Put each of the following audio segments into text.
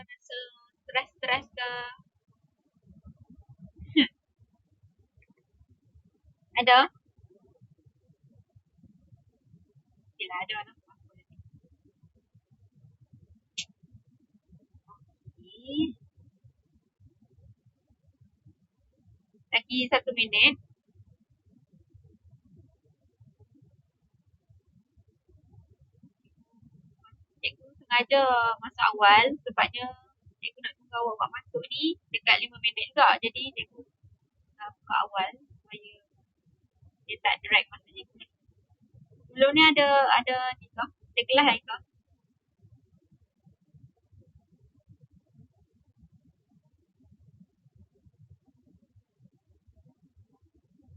rasa stres-stres ke? Ada? Yelah, ada lah. Okay. Lagi 1 minit. Cikgu sengaja masa awal sebabnya cikgu nak tunggu awak buat masuk ni dekat 5 minit juga. Jadi cikgu buka awal supaya dia tak drag masa cikgu. Sebelum ni ada ni ke? Ada kelas lagi ke?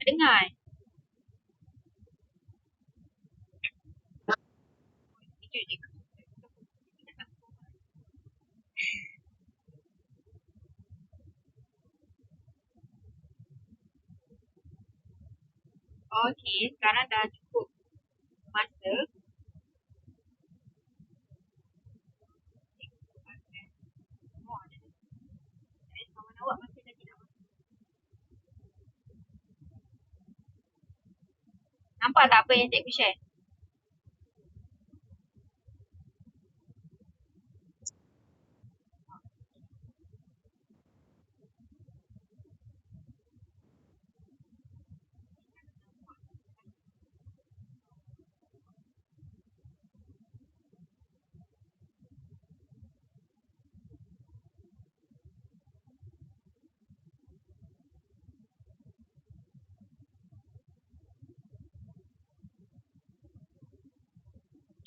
Dengar. Kejut cikgu. Okey, sekarang dah cukup masa. Awak masih lagi nak masuk. Nampak tak apa yang cikgu share?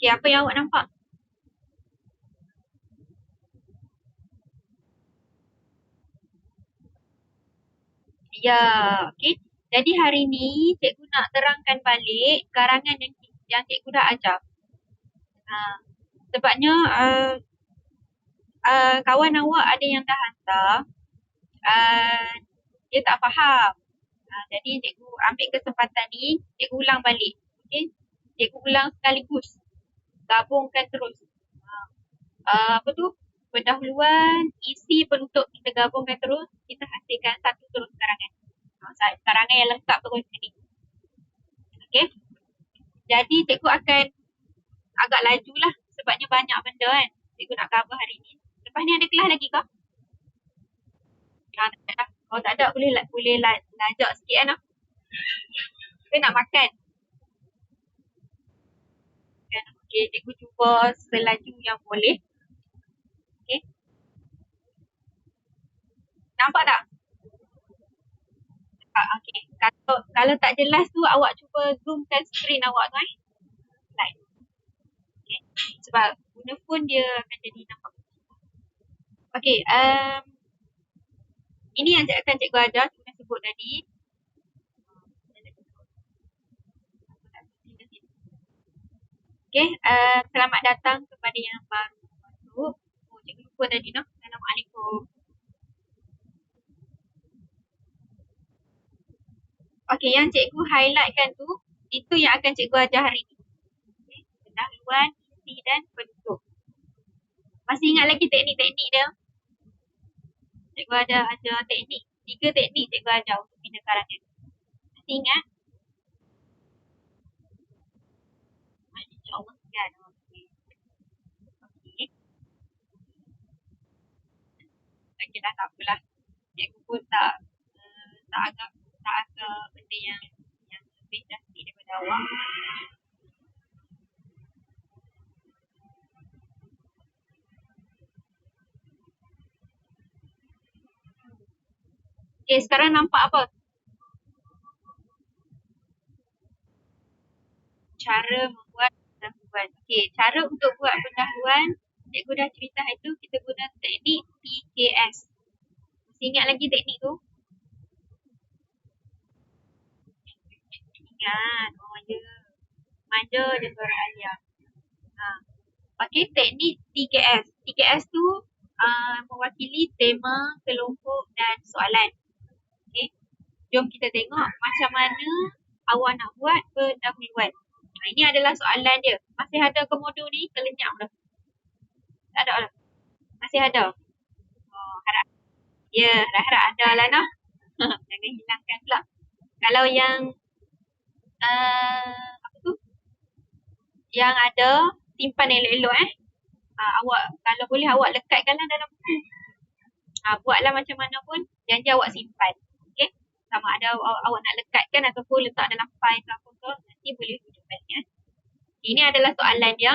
Okey, apa yang awak nampak? Ya, okey. Jadi hari ni cikgu nak terangkan balik karangan yang cikgu dah ajar. Sebabnya kawan awak ada yang dah hantar, dia tak faham. Jadi cikgu ambil kesempatan ni, cikgu ulang balik. Okay? Cikgu ulang sekaligus. Gabungkan terus. Apa tu? Pendahuluan, isi, penutup kita gabungkan terus, kita hasilkan satu terus karangan. Karangan yang lengkap terus ni. Okay? Jadi cikgu akan agak laju lah sebabnya banyak benda kan. Cikgu nak cover hari ni. Lepas ni ada kelas lagi ke? Tak ada. Kalau tak ada boleh lajak sikit kan. Kita nak makan. Okay, cikgu cuba selaju yang boleh. Okay. Nampak tak? Okay. Kalau tak jelas tu awak cuba zoomkan screen awak tu slide. Okay. Sebab guna phone dia akan jadi nampak. Okay. Ini yang akan cikgu ajar. Cikgu sebut tadi. Okay, selamat datang kepada yang baru masuk. Cikgu lupa tadi no. Assalamualaikum. Okay, yang cikgu highlightkan tu, itu yang akan cikgu ajar hari ni. Okay, pendahuluan, isi dan penutup. Masih ingat lagi teknik-teknik dia? Cikgu ada teknik, 3 teknik cikgu ajar untuk bina karangan. Masih ingat? InsyaAllah kan. Okay, dah tak apalah. Cikgu pun tak agak benda yang lebih drastik daripada awak. Okay, sekarang nampak apa? Cara membuat pendahuluan. Okay, cara untuk buat pendahuluan, cikgu dah cerita itu, kita guna teknik PKS. Masih ingat lagi teknik tu? Ingat. Oh ya. Manja je suara Alia. Okay, teknik TKS. TKS tu mewakili tema, kelompok dan soalan. Okay. Jom kita tengok macam mana awak nak buat pendahuluan. Ini adalah soalan dia. Masih ada komodo ni? Kelenyap dah. Tak ada lah. Masih ada. Ya, harap-harap ada lah noh. Jangan hilangkan pula. Kalau yang apa tu? Yang ada simpan elok-elok awak kalau boleh awak lekatkanlah dalam buku. Buatlah macam mana pun janji awak simpan. Okey? Sama ada awak nak lekatkan ataupun letak dalam file ke apa ke, nanti boleh rujuk balik Ini adalah soalan dia.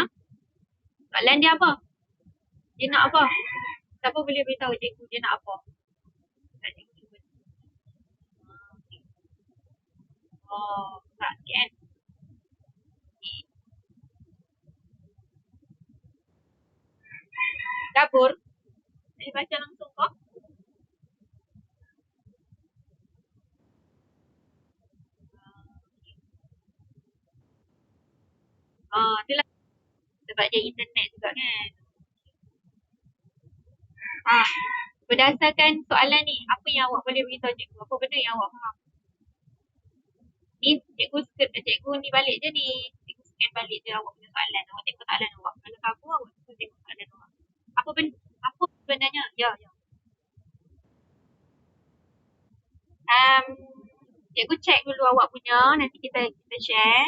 Soalan dia apa? Dia nak apa? Siapa boleh beritahu cikgu dia nak apa? Tak cikgu cuba. Oh, tak kan? Dapur. Boleh baca langsung kok? Itulah sebab dia internet juga kan. Ah, berdasarkan soalan ni, apa yang awak boleh beritahu cikgu? Apa benda yang awak faham? Ni cikgu ni balik je ni. Cikgu scan balik je awak punya soalan. Awak tengok soalan awak. Kalau kabur awak tengok soalan awak. Apa sebenarnya? Ya, ya. Um, Cikgu check dulu awak punya. Nanti kita share.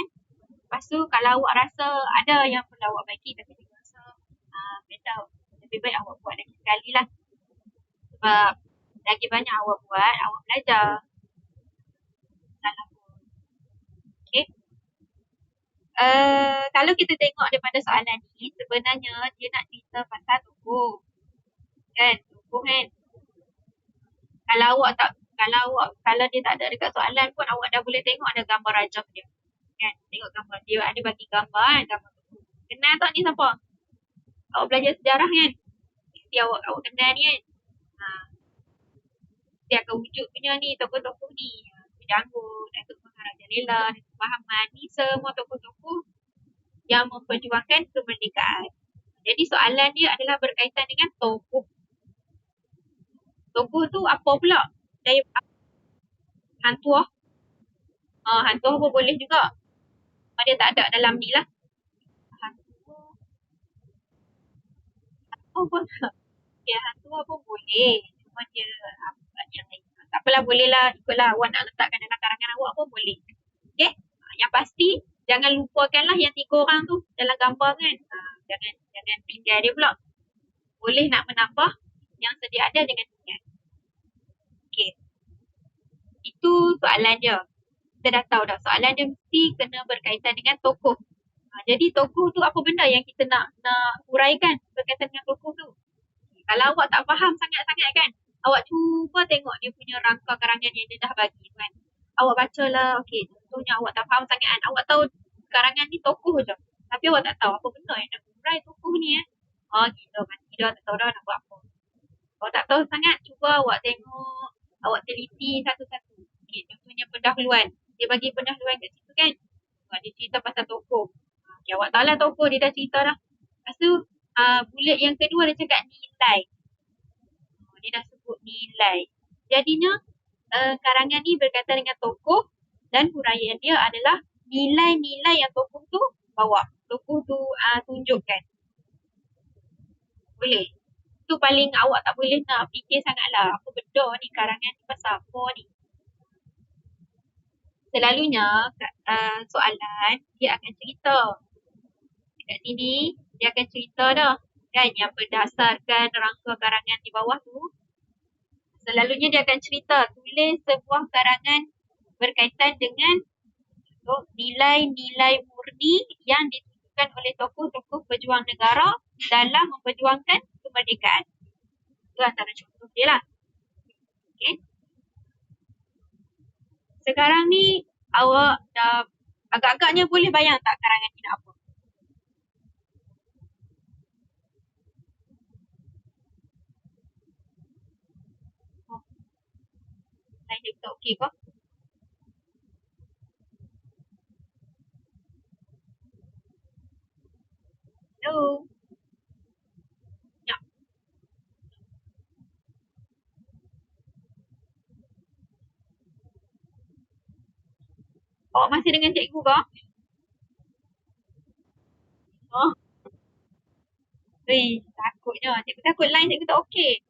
Lepas tu kalau awak rasa ada yang perlu awak baiki tapi cikgu rasa better. Lebih baik awak buat lagi sekali lah. Sebab lagi banyak awak buat, awak belajar. Salah pun. Okay. Kalau kita tengok daripada soalan ni, sebenarnya dia nak cerita pasal tubuh. Kan? Tubuh kan? Kalau awak tak, kalau dia tak ada dekat soalan pun, awak dah boleh tengok ada gambar rajah dia. Kan? Tengok gambar. Dia ada bagi gambar kan? Gambar tubuh. Kenal tak ni siapa? Awak belajar sejarah kan? Mesti awak kenal ni kan? Ha, dia akan wujud punya ni, tokoh-tokoh ni. Janggut, Datuk Maharaja Lela, Datuk Pahaman. Ni semua tokoh-tokoh yang memperjuangkan kemerdekaan. Jadi soalan dia adalah berkaitan dengan tokoh. Tokoh tu apa pula? Dari hantuah. Hantuah pun boleh juga. Dia tak ada dalam ni lah. Hantuah. Pun ya, hantuah pun boleh. Cuma dia yang lain. Tak apalah, boleh lah. Ikutlah awak nak letakkan dalam karangan awak pun boleh. Okay? Yang pasti, jangan lupakanlah yang 3 orang tu dalam gambar kan. Jangan tinggal dia pula. Boleh nak menambah yang sedia ada dengan tinggal. Okay. Itu soalan dia. Kita dah tahu dah. Soalan dia mesti kena berkaitan dengan tokoh. Jadi tokoh tu apa benda yang kita nak huraikan berkaitan dengan tokoh tu. Kalau awak tak faham sangat-sangat kan, awak cuba tengok dia punya rangka karangan yang dia dah bagi kan. Awak bacalah, okey, contohnya awak tak faham sangat kan. Awak tahu karangan ni tokoh je. Tapi awak tak tahu apa benda yang nak hurai tokoh ni gila mati dah, tak tahu dah nak buat apa. Awak tak tahu sangat, cuba awak tengok, awak teliti satu-satu. Okay, contohnya pendahuluan. Dia bagi pendahuluan kat situ kan. Dia cerita pasal tokoh. Okay, awak tahu lah tokoh, dia dah cerita dah. Lepas tu, bullet yang kedua dia cakap nilai. Dia dah sebut nilai. Jadinya, karangan ni berkaitan dengan tokoh dan huraian dia adalah nilai-nilai yang tokoh tu bawa. Tokoh tu tunjukkan. Boleh. Tu paling awak tak boleh nak fikir sangatlah. Apa benda ni karangan ni pasal apa ni. Selalunya soalan dia akan cerita. Dekat sini dia akan cerita dah. Kan yang berdasarkan rangka karangan di bawah tu. Selalunya dia akan cerita. Tulis sebuah karangan berkaitan dengan nilai-nilai murni yang ditentukan oleh tokoh-tokoh pejuang negara dalam memperjuangkan kemerdekaan. Itu antara contoh dia lah. Okay. Sekarang ni awak dah agak-agaknya boleh bayang tak karangan ni nak apa? Lain dia tak okey ke? Hello? Ya. Awak masih dengan cikgu ke? Oh, takutnya. Cikgu takut line cikgu tak okey.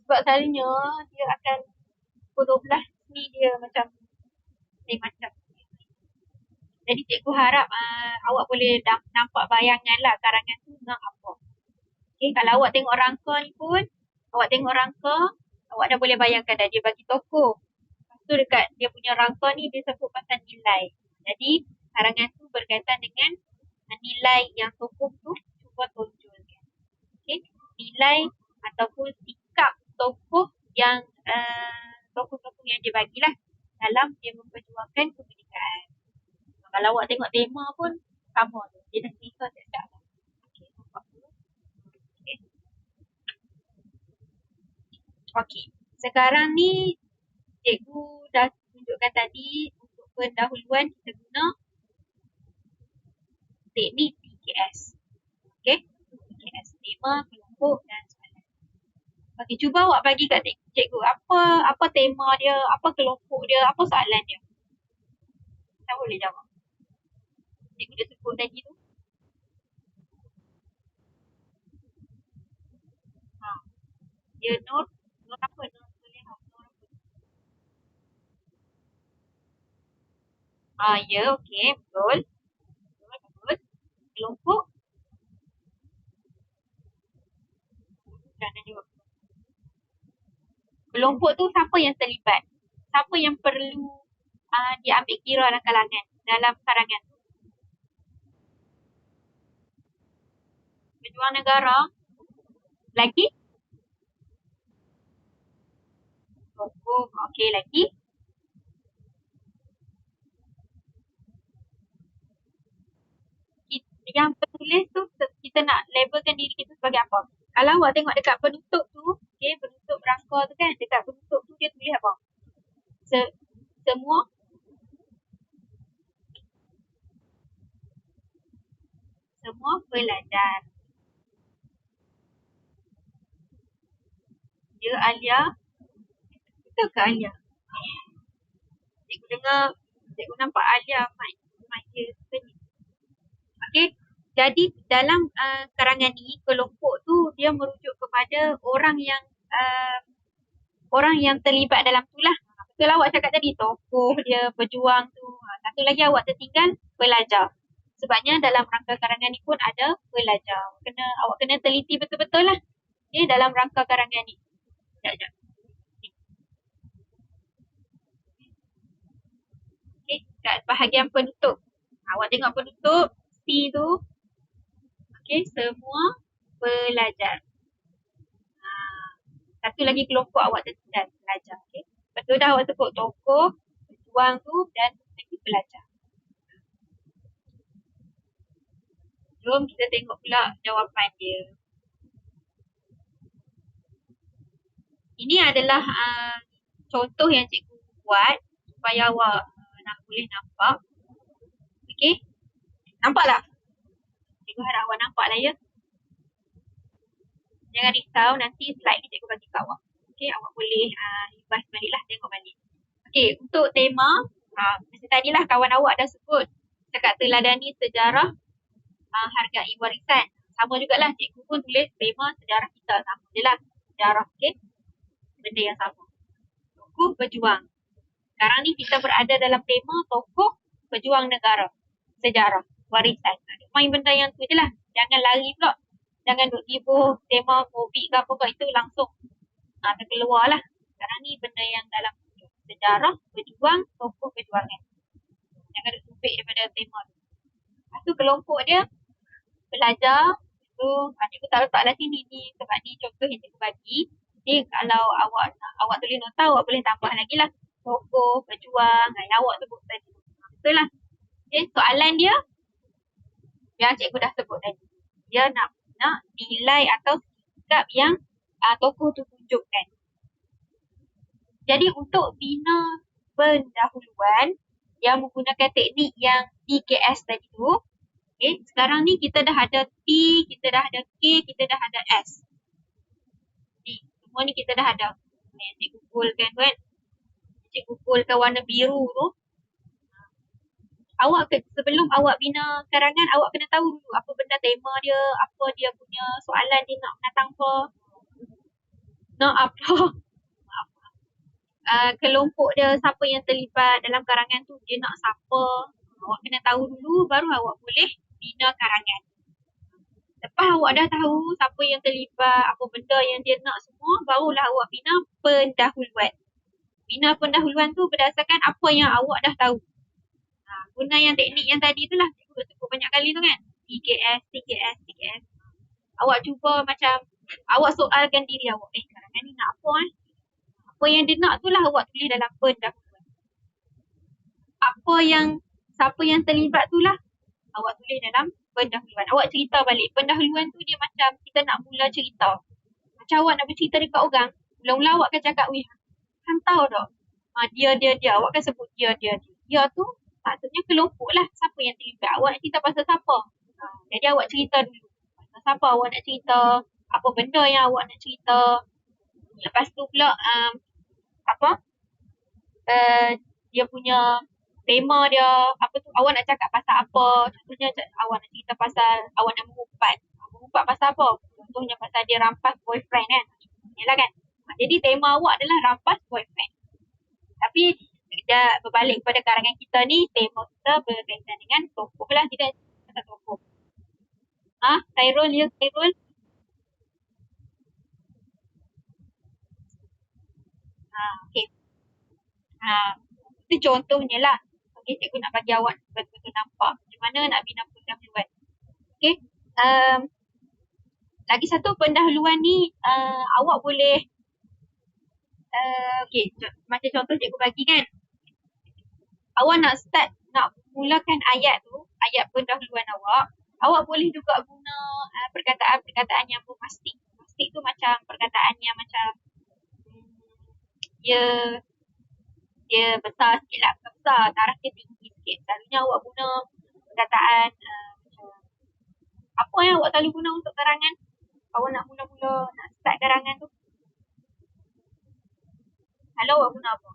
Sebab selalunya dia akan pukul 12 ni dia macam lain macam. Jadi cikgu harap awak boleh nampak bayangan lah karangan tu nak apa. Okay, kalau awak tengok rangka ni pun, awak tengok rangka, awak dah boleh bayangkan dah dia bagi tokoh. Lepas tu dekat dia punya rangka ni dia sebut pasal nilai. Jadi karangan tu berkaitan dengan nilai yang tokoh tu cuba tonjolkan. Okay, nilai ataupun sikap tokoh yang tokoh-tokoh yang dia bagilah dalam dia memperjuangkan kemerdekaan. Kalau awak tengok tema pun sama tu. Dia dah cerita tak lah. Okay, nampak tu. Okay. Okay. Sekarang ni cikgu dah tunjukkan tadi untuk pendahuluan kita guna teknik TKS. Okay. TKS. Tema, kelompok dan soalan. Okay, cuba awak bagi kat cikgu apa tema dia, apa kelompok dia, apa soalan dia. Kita boleh jawab. Cikgu dah sebut tadi tu. Dia note apa? Note boleh apa? Ya, okey, betul. Betul. Kelompok. Kelompok tu siapa yang terlibat? Siapa yang perlu diambil kira dalam kalangan, dalam karangan? Pejuang negara. Lagi? Tokoh. Okey, lagi? Yang penulis tu kita nak labelkan diri kita sebagai apa? Kalau awak tengok dekat penutup tu, okey, penutup rangka tu kan, dekat penutup tu dia tulis apa? Semua pelajar. Dia Alia. Betul ke Alia? Cikgu dengar, cikgu nampak Alia mic dia seni. Okey, jadi dalam karangan ni, kelompok tu dia merujuk kepada orang yang terlibat dalam tu lah. Betul awak cakap tadi, tokoh dia, pejuang tu. Satu lagi awak tertinggal, pelajar. Sebabnya dalam rangka karangan ni pun ada pelajar. Awak kena teliti betul-betul lah. Okay, dalam rangka karangan ni. Sekejap. Okay, kat bahagian penutup. Awak tengok penutup, C tu. Okay, semua pelajar. Satu lagi kelompok awak tertinggal, pelajar. Okay. Betul dah awak sebut tokoh, pejuang tu dan lagi pelajar. Jom kita tengok pula jawapan dia. Ini adalah contoh yang cikgu buat supaya awak boleh nampak. Okey? Nampak tak? Cikgu harap awak nampak lah ya. Jangan risau, nanti slide ni cikgu bagi kat awak. Okey, awak boleh ibas balik lah, tengok balik. Okey, untuk tema, macam tadilah kawan awak dah sebut cakap teladani sejarah hargai warisan. Sama jugalah, cikgu pun tulis tema sejarah kita. Sama je lah, sejarah, okey? Benda yang sama. Tokoh pejuang. Sekarang ni kita berada dalam tema tokoh pejuang negara. Sejarah, warisan. Main benda yang tu je lah. Jangan lari pula. Jangan duk tiba tema COVID ke apa ke, itu langsung terkeluar lah. Sekarang ni benda yang dalam sejarah, pejuang, tokoh perjuangan. Jangan duk tupik daripada tema tu. Lepas tu kelompok dia, pelajar. Tu cikgu tak letak lah sini ni sebab ni contoh yang cikgu bagi. Jadi kalau awak tulis nota, awak boleh tambah lagi lah. Tokoh, pejuang, yang awak sebut tadi. Betul lah. Okay, soalan dia yang cikgu dah sebut tadi. Dia nak nilai atau sikap yang tokoh tu tunjukkan. Jadi untuk bina pendahuluan yang menggunakan teknik yang TKS tadi tu, okay, sekarang ni kita dah ada T, kita dah ada K, kita dah ada S. Semua ni kita dah ada. Cikgu kumpulkan tu kan. Cikgu kumpulkan warna biru tu. Sebelum awak bina karangan, awak kena tahu dulu apa benda tema dia, apa dia punya soalan dia nak datang apa. Nak apa? Kelompok dia siapa yang terlibat dalam karangan tu, dia nak siapa. Awak kena tahu dulu baru awak boleh bina karangan. Lepas awak dah tahu siapa yang terlibat, apa benda yang dia nak semua, barulah awak bina pendahuluan. Bina pendahuluan tu berdasarkan apa yang awak dah tahu. Guna yang teknik yang tadi tu lah, cikgu sebut banyak kali tu kan. 3S, 3S, 3S. Awak cuba macam, awak soalkan diri awak. Karangan ni nak apa Apa yang dia nak tu lah awak tulis dalam pendahuluan. Apa yang, siapa yang terlibat tu lah awak tulis dalam pendahuluan. Awak cerita balik. Pendahuluan tu dia macam kita nak mula cerita. Macam awak nak bercerita dekat orang, mula-mula awak akan cakap, weh, kan tahu tak? Dia. Awak akan sebut dia. Dia tu maksudnya kelompok lah. Siapa yang terlibat. Awak nak cerita pasal siapa? Jadi awak cerita dulu. Pasal siapa awak nak cerita. Apa benda yang awak nak cerita. Lepas tu pula, dia punya tema dia, apa tu, awak nak cakap pasal apa. Contohnya awak nak cerita pasal awak nak mengumpat. Mengumpat pasal apa? Contohnya pasal dia rampas boyfriend kan. Yalah kan. Jadi tema awak adalah rampas boyfriend. Tapi dia berbalik kepada karangan kita ni, tema kita berkaitan dengan tokoh lah. Kita pasal tokoh. Khairul, ya Khairul. Okay. Itu contohnya lah. Okay, cikgu nak bagi awak betul-betul nampak macam mana nak bina pendahuluan. Okay. Lagi satu pendahuluan ni, awak boleh, okay, macam contoh cikgu bagi kan. Awak nak start, nak mulakan ayat tu, ayat pendahuluan awak, awak boleh juga guna perkataan-perkataan yang bombastik. Bombastik tu macam perkataan yang macam, dia besar sikit lah, bukan besar, taraf dia tinggi sikit. Selalunya awak guna perkataan macam, apa yang awak selalu guna untuk karangan? Awak nak mula-mula, nak start karangan tu. Kalau awak guna apa?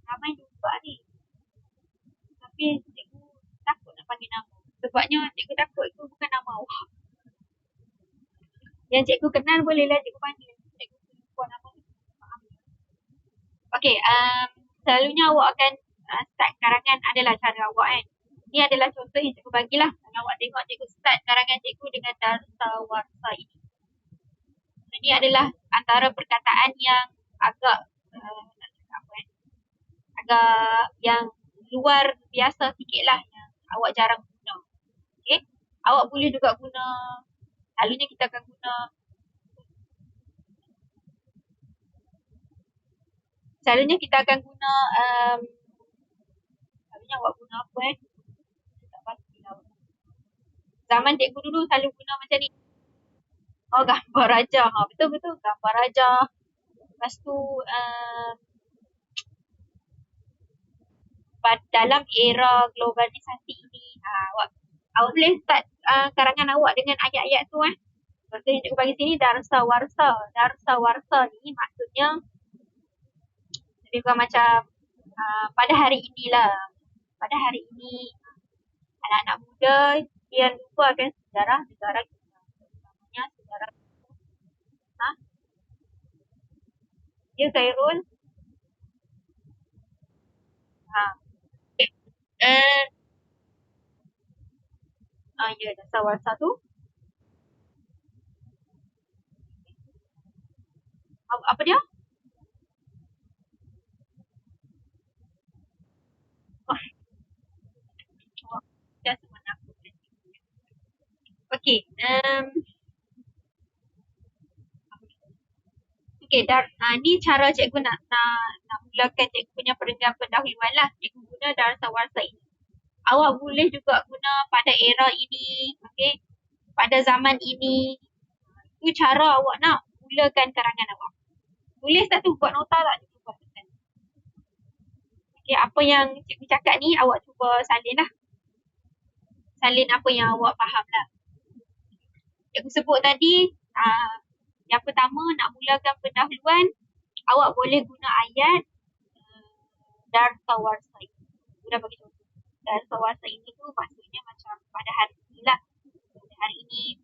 Ramai lupa ni. Tapi cikgu takut nak panggil nama. Sebabnya cikgu takut itu bukan nama awak. Yang cikgu kenal bolehlah cikgu panggil. Cikgu lupa nama tu. Okay, selalunya awak akan start karangan adalah cara awak kan. Ini adalah contoh yang cikgu bagilah. Kalau awak tengok cikgu start karangan cikgu dengan darsa warsa ini. Ini adalah antara perkataan yang agak agak yang luar biasa sikit lah yang awak jarang guna. Okay. Awak boleh juga guna, selalunya kita akan guna, selalunya awak guna apa tak pasti lah. Zaman cikgu dulu selalu guna macam ni. Gambar raja. Betul-betul gambar raja. Lepas tu dalam era globalisasi ini, awak boleh start karangan awak dengan ayat-ayat tu Contoh yang cikgu bagi sini darsa warsa. Darsa warsa ni maksudnya lebih kurang macam pada hari inilah. Pada hari ini anak-anak muda dia lupa akan sejarah negara kita. Namanya sejarah dia Khairul. Ya, dasar warsa tu. Apa dia? Okay. Okay, ni cara cikgu nak mulakan cikgu punya perenggan pendahuluan lah. Cikgu guna darsa warsa ini. Awak boleh juga guna pada era ini, okay, pada zaman ini. Tu cara awak nak mulakan karangan awak. Tulis tak tu, buat nota tak tu, buat tulisan. Okay, apa yang cikgu cakap ni awak cuba salin lah. Salin apa yang awak faham lah. Cikgu sebut tadi, yang pertama nak mulakan pendahuluan, awak boleh guna ayat Darsa Warsa ini. Sudah bagi contoh. Darsa Warsa ini tu maksudnya macam pada hari ini lah. Pada hari ini.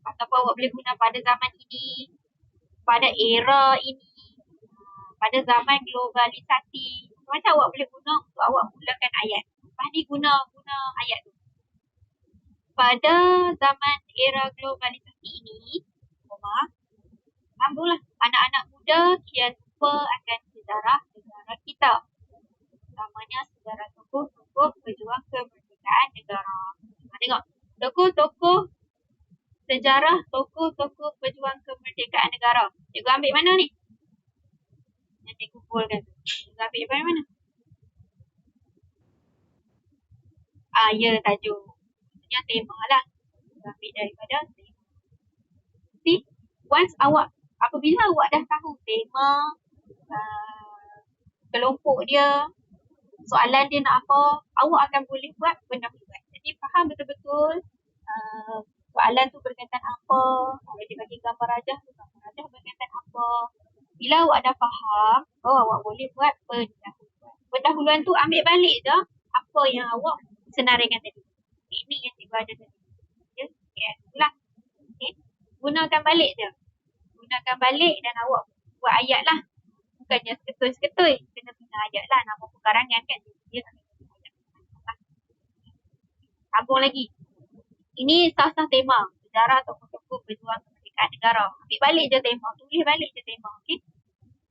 Ataupun awak boleh guna pada zaman ini. Pada era ini. Pada zaman globalisasi. Macam awak boleh guna untuk awak mulakan ayat. Lepas ni guna ayat tu. Pada zaman era globalisasi ini, sambunglah. Anak-anak muda kian lupa akan sejarah negara kita. Namanya sejarah tokoh-tokoh pejuang kemerdekaan negara. Tengok, tokoh-tokoh sejarah tokoh-tokoh pejuang kemerdekaan negara. Cikgu ambil mana ni? Yang cikgu kumpulkan. Cikgu ambil dari mana? Ya, tajuk. Maksudnya tema lah. Cikgu ambil daripada tema. See, once apabila awak dah tahu tema, kelompok dia, soalan dia nak apa, awak akan boleh buat pendahuluan. Jadi faham betul-betul soalan tu berkaitan apa, kalau dia bagi gambar rajah tu, gambar rajah berkaitan apa. Bila awak dah faham, awak boleh buat pendahuluan. Pendahuluan tu ambil balik je apa yang awak senaraikan tadi. Ini yang cikgu ada tadi. Ya, okay, ulang. Okay. Gunakan balik je. Gunakan balik dan awak buat ayat lah. Bukannya seketui-seketui. Kena guna ayat lah. Nama pekarangan kan. Dia kena guna ayat. Sambung lagi. Ini sah-sah tema. Sejarah tokoh-tokoh pejuang kemerdekaan negara. Ambil balik je tema. Tulis balik je tema. Okay.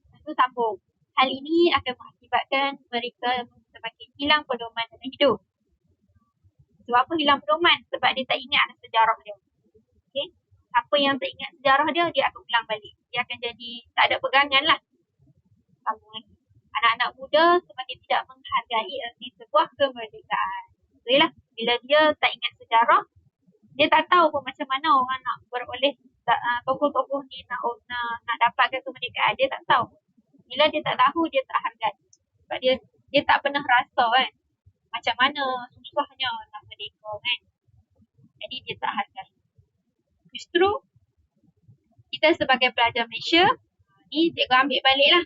Lepas tu sambung. Hal ini akan mengakibatkan mereka semakin hilang pedoman dalam hidup. Sebab apa hilang pedoman? Sebab dia tak ingat sejarah dia. Okay. Apa yang tak ingat sejarah dia, dia akan ulang balik. Dia akan jadi tak ada pegangan lah. Sambung lagi. Anak-anak muda semakin tidak menghargai erti sebuah kemerdekaan. Betul lah. Bila dia tak ingat sejarah, dia tak tahu pun macam mana orang nak beroleh tokoh-tokoh ni nak dapatkan kemerdekaan. Dia tak tahu. Bila dia tak tahu, dia tak hargai. Sebab dia tak pernah rasa kan. Macam mana susahnya nak merdeka kan. Jadi dia tak hargai. Justru kita sebagai pelajar Malaysia, ni cikgu ambil balik lah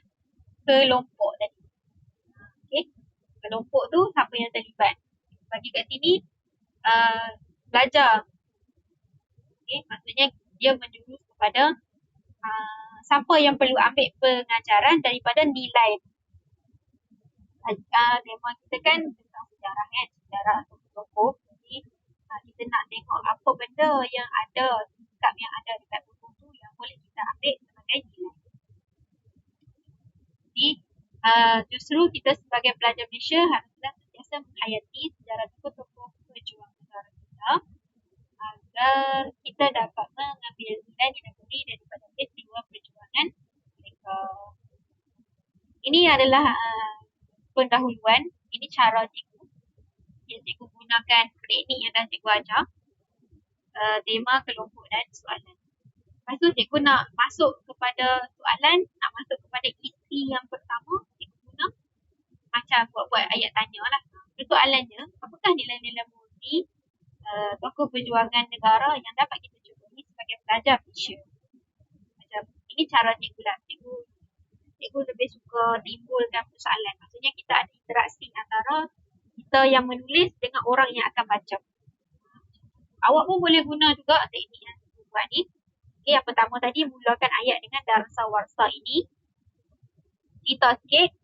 kelompok tadi. Okay. Kelompok tu siapa yang terlibat. Bagi kat sini belajar. Okay. Maksudnya dia menjurus kepada siapa yang perlu ambil pengajaran daripada nilai. Tema kita kan tentang sejarah kan. Sejarah tokoh-tokoh. Jadi kita nak tengok apa benda yang ada, sikap yang ada dekat tokoh tu yang boleh kita ambil sebagai nilai. Jadi justru kita sebagai pelajar Malaysia haruslah sentiasa menghayati sejarah tokoh-tokoh pejuang negara kita agar kita dapat mengambil nilai-nilai daripada peristiwa perjuangan mereka. Ini adalah pendahuluan. Ini cara cikgu. Yang cikgu gunakan teknik yang dah cikgu ajar. Tema, kelompok dan soalan. Lepas tu cikgu nak masuk kepada soalan, nak masuk kepada isi yang pertama, cikgu guna macam buat-buat ayat tanya lah. Soalannya, apakah nilai-nilai murni tokoh perjuangan negara yang dapat kita cuburi sebagai pelajar Malaysia? Macam ini cara cikgu lah. Cikgu lebih suka timbulkan persoalan. Maksudnya kita ada interaksi antara kita yang menulis dengan orang yang akan baca. Awak pun boleh guna juga teknik yang cikgu buat ni. Okay, yang pertama tadi mulakan ayat dengan Darsa Warsa ini. Cerita sikit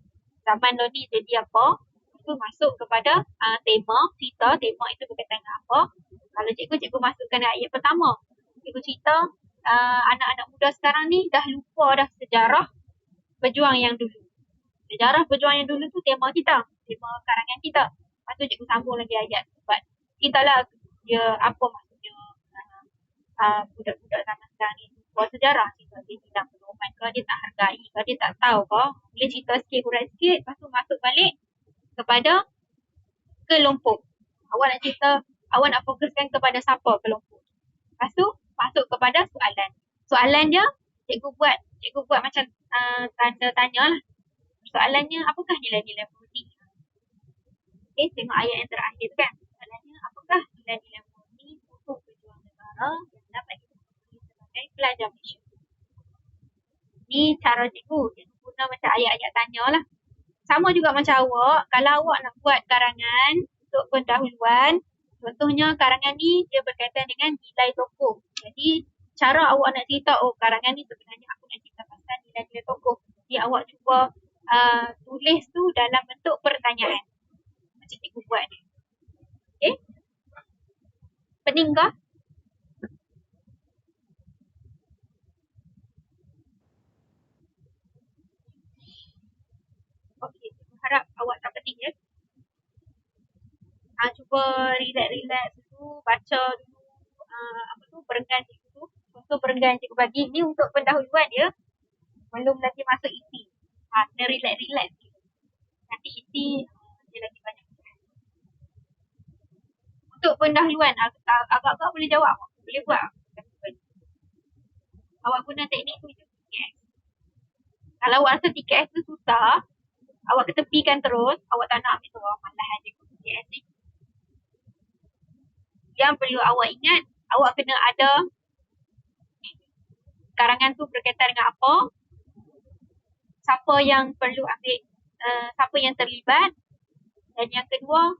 zaman ni jadi apa. Itu masuk kepada tema. Cerita, tema itu berkaitan dengan apa. Kalau cikgu masukkan ayat pertama. Cikgu cerita anak-anak muda sekarang ni dah lupa dah sejarah pejuang yang dulu. Sejarah pejuang yang dulu tu tema kita. Tema karangan kita. Lepas tu cikgu sambung lagi ayat. Sebab kita lah dia apa maksudnya budak-budak zaman sekarang ni buat sejarah. Dia hilang pedoman ke, dia tak hargai ke, dia tak tahu ke. Boleh cerita sikit, huraian sikit. Lepas tu masuk balik kepada kelompok. Awak nak cerita, awak nak fokuskan kepada siapa kelompok. Lepas tu masuk kepada soalan. Soalan dia, cikgu buat macam tanda tanya lah. Soalannya, apakah nilai-nilai murni? Okay, tengok ayat yang terakhir tu kan. Soalannya, apakah nilai-nilai murni untuk pejuang negara yang dapat dipenuhi sebagai pelajar Malaysia? Ni cara cikgu guna macam ayat-ayat tanya lah. Sama juga macam awak, kalau awak nak buat karangan untuk pendahuluan, contohnya karangan ni dia berkaitan dengan nilai tokoh. Jadi cara awak nak cerita, oh karangan ni sebenarnya aku nak cerita pasal nilai-nilai tokoh. Jadi awak cuba tulis tu dalam bentuk pertanyaan. Macam cikgu buat ni. Okay? Pening ke? Okay, harap awak tak pening ya. Cuba relax-relax dulu, baca dulu perenggan cikgu tu. Contoh perenggan cikgu bagi ni untuk pendahuluan ya. Belum lagi masuk isi. Kena relax-relax sikit. Nanti isi dia lagi banyak. Untuk pendahuluan, agak-agak boleh jawab. Boleh buat. Awak guna teknik tu je. TKS. Kalau awak rasa TKS tu susah, awak ketepikan terus, awak tak nak ambil tu, malah ada TKS ni. Yang perlu awak ingat, awak kena ada karangan tu berkaitan dengan apa, siapa yang perlu ambil, siapa yang terlibat, dan yang kedua,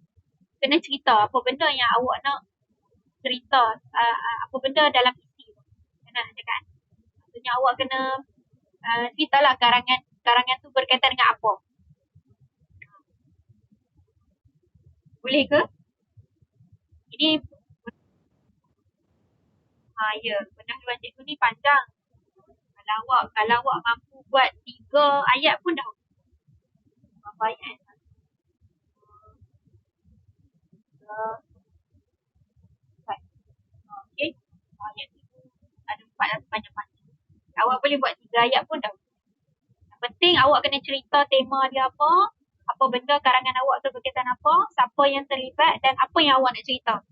kena cerita apa benda yang awak nak cerita, apa benda dalam isi tu. Kena ada kan? Maksudnya awak kena ceritalah karangan tu berkaitan dengan apa. Boleh ke? Ini ya, pendahuluan cikgu ni panjang. Kalau awak mampu buat 3 ayat pun dah. Berapa ayat? Okay. Ayat tu ada 4 dan panjang-panjang. Awak boleh buat 3 ayat pun dah. Yang penting awak kena cerita tema dia apa benda karangan awak tu berkaitan apa, siapa yang terlibat dan apa yang awak nak cerita.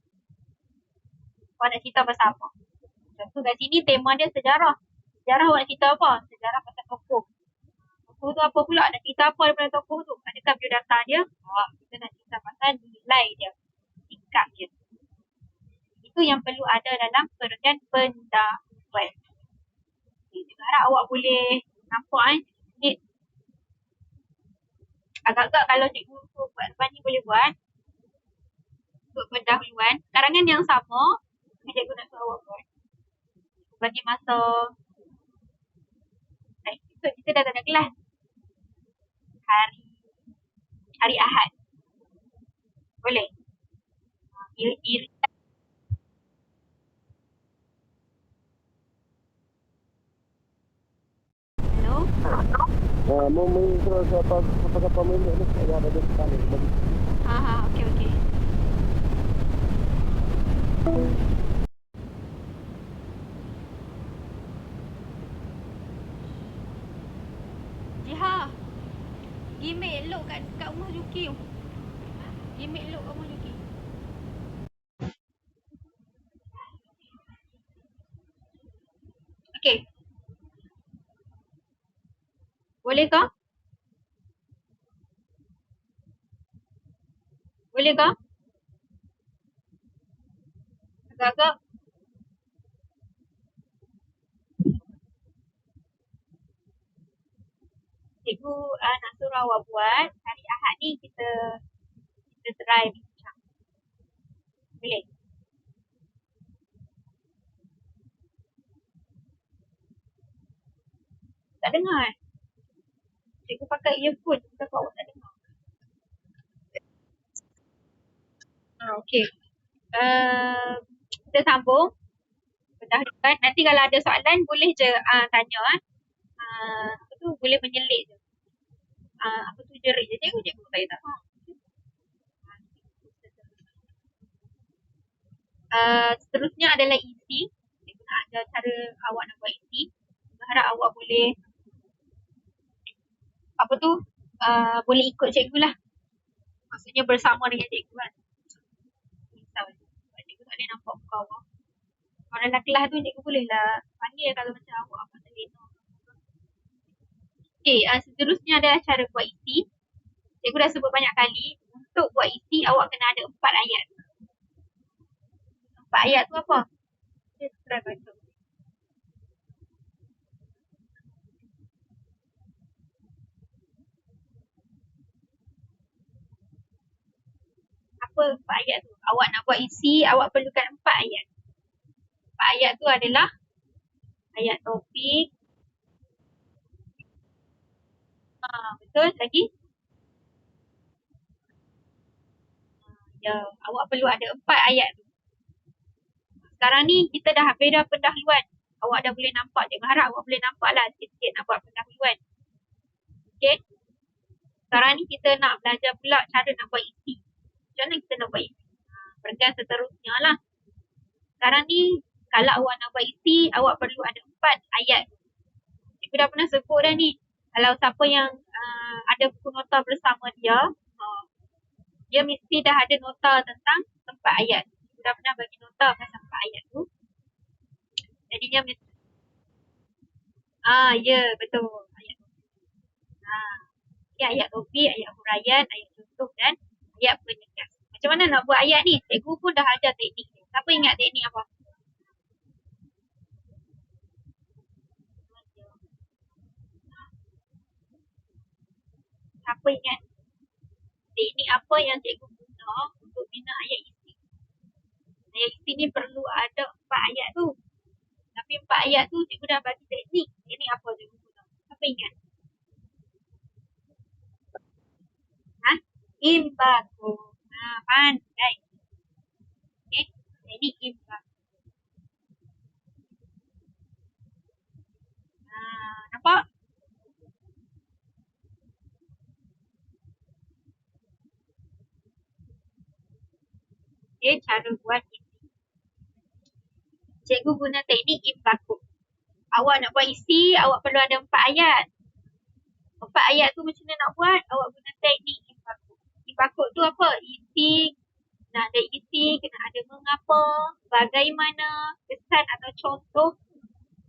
Awak nak cerita pasal apa. Contoh kat sini tema dia sejarah. Sejarah awak nak cerita apa? Sejarah pasal tokoh. Tokoh tu apa pula? Nak cerita apa daripada tokoh tu? Adakah biodata dia? Kita nak cerita pasal nilai dia. Tingkat dia. Itu yang perlu ada dalam perenggan pendahuluan. Juga harap awak boleh nampak sikit. Agak-agak kalau cikgu buat lepas ni boleh buat. Untuk pendahuluan. Karangan yang sama. Cikgu nak suruh awak buat. Bagi masa. Esok kita dah ada kelas. Hari Ahad. Boleh? Mau terus apa minit ni saya ada di sekali bagi. Okey. Jiha. Gimik elok kat rumah Yuki. Gimik elok kat rumah Yuki. Okey. Boleh ke? Boleh ke? Agak-agak. Cikgu nak suruh awak buat. Hari Ahad ni kita try bincang. Boleh? Tak dengar eh? Cikgu pakai earphone. Tapi awak tak dengar. Okey. Kita sambung. Pendahuluan. Nanti kalau ada soalan boleh je tanya. Apa tu boleh menyelit je. Apa tu jerit je. Cikgu saya tak faham. Seterusnya adalah isi. Cikgu nak ada cara awak nak buat isi. Harap awak boleh apa tu boleh ikut cikgu lah. Maksudnya bersama dengan cikgu kan. Sebab cikgu tak boleh nampak muka awak. Kalau dalam kelas tu cikgu bolehlah panggil kalau macam awak apa tak lena. Okay, seterusnya adalah cara buat isi. Cikgu dah sebut banyak kali. Untuk buat isi, awak kena ada 4 ayat. 4 ayat tu apa? Saya try baca. Apa 4 ayat tu? Awak nak buat isi, awak perlukan 4 ayat. 4 ayat tu adalah ayat topik. Betul? Lagi? Ya, awak perlu ada 4 ayat tu. Sekarang ni kita dah habis dah pendahuluan. Awak dah boleh nampak. Cikgu harap awak boleh nampak lah sikit-sikit nak buat pendahuluan. Okay? Sekarang ni kita nak belajar pula cara nak buat isi. Macam mana kita nak buat isi? Pergan seterusnya lah. Sekarang ni kalau awak nak buat isi, awak perlu ada 4 ayat. Cikgu dah pernah sebut dah ni. Kalau siapa yang ada buku nota bersama dia, dia mesti dah ada nota tentang 4 ayat. Cikgu dah pernah bagi nota pasal 4 ayat tu. Jadinya mesti ya, betul. Ayat okay, ayat topik, ayat huraian, ayat contoh dan ayat penegas. Macam mana nak buat ayat ni? Cikgu pun dah ajar teknik ni. Siapa ingat teknik apa? Siapa ingat teknik apa yang cikgu guna untuk bina ayat isi? Ayat isi ni perlu ada 4 ayat tu. Tapi 4 ayat tu cikgu dah bagi teknik. Teknik apa cikgu guna? Siapa ingat? Imbaku. Pandai. Okay. Teknik imbaku. Nampak? Okay, cara buat isi. Cikgu guna teknik imbaku. Awak nak buat isi, awak perlu ada 4 ayat. 4 ayat tu macam mana nak buat? Awak guna teknik imbaku. Imbaku tu apa? Isi. Nak ada isi, kena ada mengapa, bagaimana, kesan atau contoh.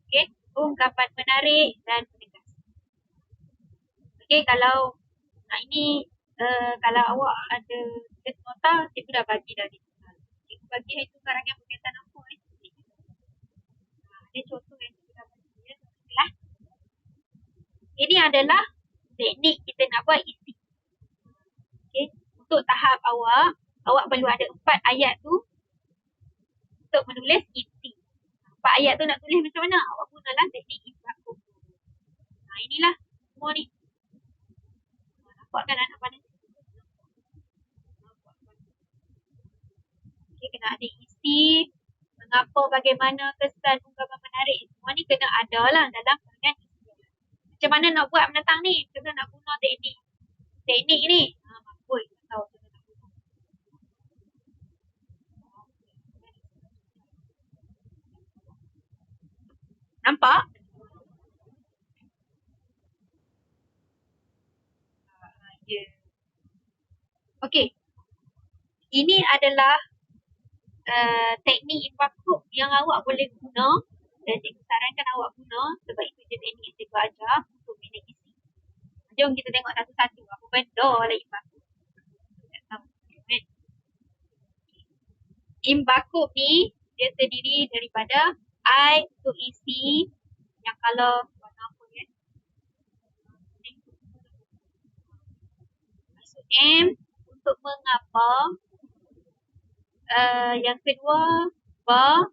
Okay, ungkapan menarik dan penegas. Okay, kalau ini kalau awak ada tulis nota, cikgu dah bagi dah ni. Cikgu bagi itu karangan berkaitan apa ada contoh yang cikgu dah bagi ya. Lah. Ini adalah teknik kita nak buat isi. Okay. Untuk tahap awak perlu ada 4 ayat tu untuk menulis isi. 4 ayat tu nak tulis macam mana? Awak gunalah teknik imbaku. Inilah semua ni. Nampak kan anak pandai? Okay, kena ada isi, mengapa, bagaimana, kesan, ungkapan menarik. Semua ni kena ada lah dalam karangan isi. Macam mana nak buat mendatang ni? Kita nak guna teknik. Teknik ni. Mampu. Tahu kita nak guna. Nampak? Ya. Okey. Ini adalah teknik imbaku yang awak boleh guna dan cikgu sarankan awak guna sebab itu je teknik yang cikgu ajar untuk bina isi. Jom kita tengok satu-satu apa benda lah imbaku. Imbaku ni dia terdiri daripada I untuk isi yang kalau warna apa ya? Maksud M untuk mengapa. Yang kedua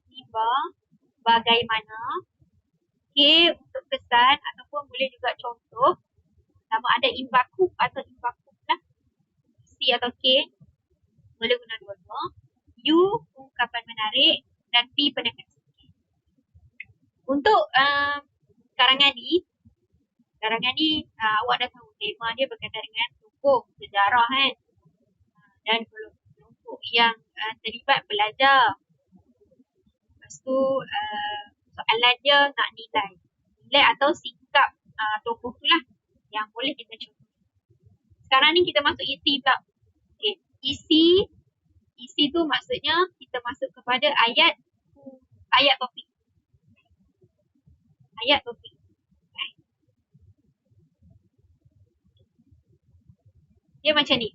tiba, bagaimana. K untuk kesan ataupun boleh juga contoh. Sama ada imbaku atau imbaku lah. C atau K boleh guna dua-dua. U ungkapan menarik dan P penegas. Untuk karangan ni awak dah tahu tema dia berkaitan dengan tokoh sejarah kan. Dan kelompok yang terlibat belajar. Lepas tu soalan dia nak nilai atau sikap tokoh tu lah yang boleh kita contoh. Sekarang ni kita masuk isi pula. Okay. Isi tu maksudnya kita masuk kepada ayat ayat topik. Ayat topik. Dia macam ni.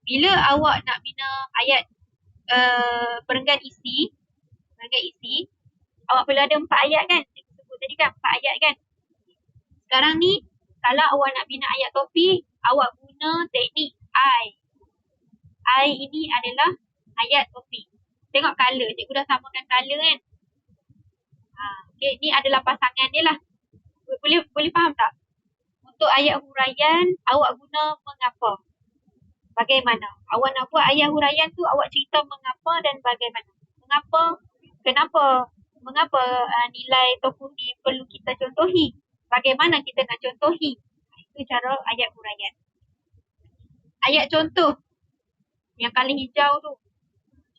Bila awak nak bina ayat perenggan isi, awak perlu ada 4 ayat kan? Saya sebut tadi kan 4 ayat kan? Sekarang ni, kalau awak nak bina ayat topik, awak guna teknik I. I ini adalah ayat topik. Tengok color, cikgu dah samakan color kan? Okay, ni adalah pasangan dia lah. Boleh faham tak? Untuk ayat huraian, awak guna mengapa. Bagaimana? Awak nak buat ayat huraian tu, awak cerita mengapa dan bagaimana. Mengapa nilai tokoh ni perlu kita contohi. Bagaimana kita nak contohi. Itu cara ayat huraian. Ayat contoh. Yang kali hijau tu.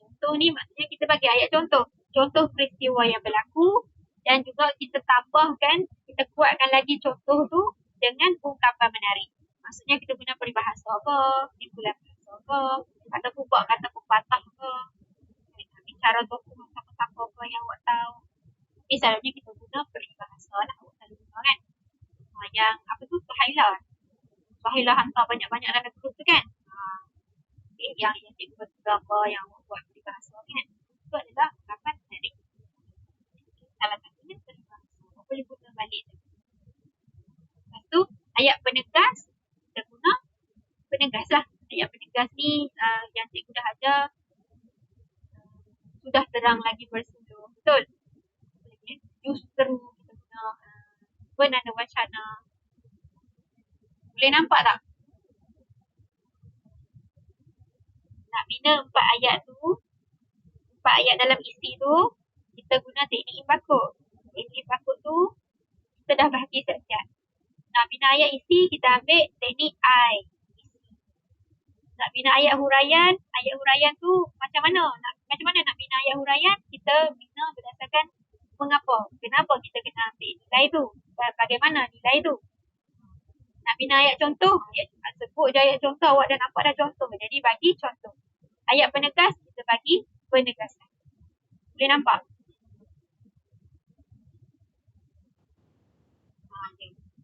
Contoh ni maksudnya kita bagi ayat contoh. Contoh peristiwa yang berlaku. Dan juga kita tambahkan, kita kuatkan lagi contoh tu dengan ungkapan menarik. Maksudnya kita guna peribahasa ke, simpulan bahasa ke, ataupun buat kata pepatah ke. Bicara tokoh siapa-siapa ke yang awak tahu. Misalnya kita guna peribahasa lah, awak selalu guna kan. Yang apa tu, Suhaila hantar banyak-banyak dalam grup tu kan. Okay, yang cikgu bergambar yang awak buat peribahasa kan. Itu adalah ungkapan menarik. Salah satunya peribahasa. Awak boleh guna balik tu. Lepas tu, ayat penegas, kita guna penegas lah. Ayat penegas ni yang cikgu dah ajar, sudah terang lagi bersuluh. Betul? Justru kita guna penanda wacana. Boleh nampak tak? Nak bina 4 ayat tu, 4 ayat dalam isi tu, kita guna teknik impakut. Teknik impakut tu, kita dah bahagi siap-siap. Nak bina ayat isi, kita ambil teknik I. Nak bina ayat huraian tu macam mana? Macam mana nak bina ayat huraian? Kita bina berdasarkan mengapa. Kenapa kita kena ambil nilai tu? Bagaimana nilai tu? Nak bina ayat contoh, sebut je ayat contoh, awak dah nampak dah contoh. Jadi bagi contoh. Ayat penegas, kita bagi penegasan. Boleh nampak?